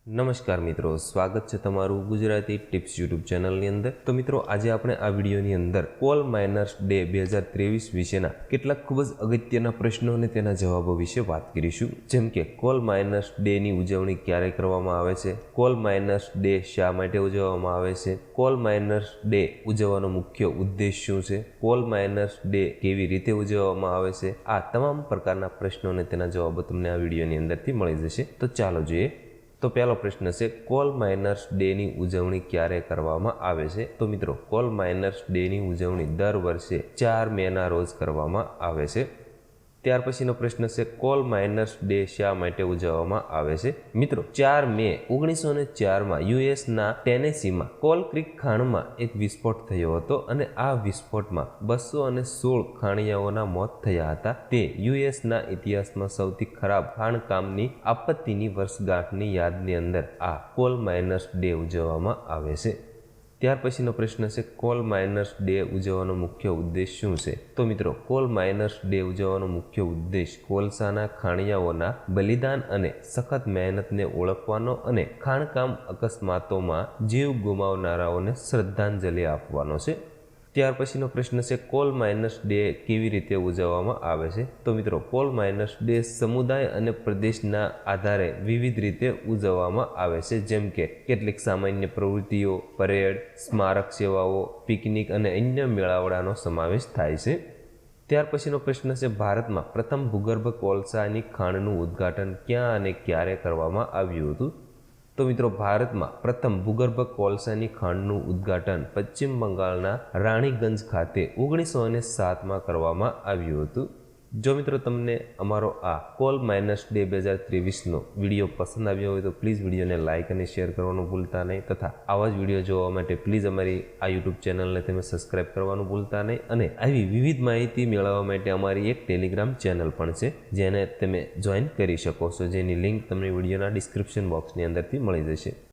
નમસ્કાર મિત્રો, સ્વાગત છે તમારું ગુજરાતી ટિપ્સ યુટ્યુબ ચેનલની અંદર। તો મિત્રો, આજે આપણે આ વિડીયોની અંદર કોલ માઇનર્સ ડે 2023 વિશેના કેટલાક ખૂબ જ અગત્યના પ્રશ્નો અને તેના જવાબો વિશે વાત કરીશું। જેમ કે કોલ માઇનર્સ ડેની ઉજવણી ક્યારે કરવામાં આવે છે, કોલ માઇનર્સ ડે શા માટે ઉજવવામાં આવે છે, કોલ માઇનર્સ ડે ઉજવવાનો મુખ્ય ઉદ્દેશ શું છે, કોલ માઇનર્સ ડે કેવી રીતે ઉજવવામાં આવે છે, આ તમામ પ્રકારના પ્રશ્નો અને તેના જવાબો તમને આ વિડીયોની અંદરથી મળી જશે। તો ચાલો જોઈએ। તો પહેલો પ્રશ્ન છે, કોલ માઇનર્સ ડેની ઉજવણી ક્યારે કરવામાં આવે છે? તો મિત્રો, કોલ માઇનર્સ ડેની ઉજવણી દર વર્ષે 4 મેના રોજ કરવામાં આવે છે। ત્યાર પછીનો પ્રશ્ન છે, કોલ માઇનર્સ ડે શા માટે ઉજવવામાં આવે છે? મિત્રો, 4 મે 1904માં યુએસના ટેનેસીમાં કોલ ક્રીક ખાણમાં એક વિસ્ફોટ થયો હતો અને આ વિસ્ફોટમાં 216 ખાણિયાઓના મોત થયા હતા। તે યુએસના ઇતિહાસમાં સૌથી ખરાબ ખાણકામની આપત્તિની વર્ષગાંઠની યાદની અંદર આ કોલ માઇનર્સ ડે ઉજવવામાં આવે છે। ત્યાર પછીનો પ્રશ્ન છે, કોલ માઇનર્સ ડે ઉજવવાનો મુખ્ય ઉદ્દેશ શું છે? તો મિત્રો, કોલ માઇનર્સ ડે ઉજવવાનો મુખ્ય ઉદ્દેશ કોલસાના ખાણિયાઓના બલિદાન અને સખત મહેનતને ઓળખવાનો અને ખાણકામ અકસ્માતોમાં જીવ ગુમાવનારાઓને શ્રદ્ધાંજલિ આપવાનો છે। ત્યાર પછીનો પ્રશ્ન છે, કોલ માઇનર્સ ડે કેવી રીતે ઉજવવામાં આવે છે? તો મિત્રો, કોલ માઇનર્સ ડે સમુદાય અને પ્રદેશના આધારે વિવિધ રીતે ઉજવવામાં આવે છે। જેમ કે કેટલીક સામાન્ય પ્રવૃત્તિઓ, પરેડ, સ્મારક સેવાઓ, પિકનિક અને અન્ય મેળાવડાનો સમાવેશ થાય છે। ત્યાર પછીનો પ્રશ્ન છે, ભારતમાં પ્રથમ ભૂગર્ભ કોલસાની ખાણનું ઉદ્ઘાટન ક્યાં અને ક્યારે કરવામાં આવ્યું હતું? તો મિત્રો, ભારતમાં પ્રથમ ભૂગર્ભ કોલસાની ખાણનું ઉદ્ઘાટન પશ્ચિમ બંગાળના રાણીગંજ ખાતે 1907માં કરવામાં આવ્યું હતું। જો મિત્રો, તમને અમારો આ કોલ માઇનર્સ ડે 2023નો વિડીયો પસંદ આવ્યો હોય તો પ્લીઝ વિડીયોને લાઇક અને શેર કરવાનું ભૂલતા નહીં, તથા આવા જ વિડીયો જોવા માટે પ્લીઝ અમારી આ યુટ્યુબ ચેનલને તમે સબસ્ક્રાઇબ કરવાનું ભૂલતા નહીં। અને આવી વિવિધ માહિતી મેળવવા માટે અમારી એક ટેલિગ્રામ ચેનલ પણ છે, જેને તમે જોઈન કરી શકો છો, જેની લિંક તમને વિડીયોના ડિસ્ક્રિપ્શન બોક્સની અંદરથી મળી જશે।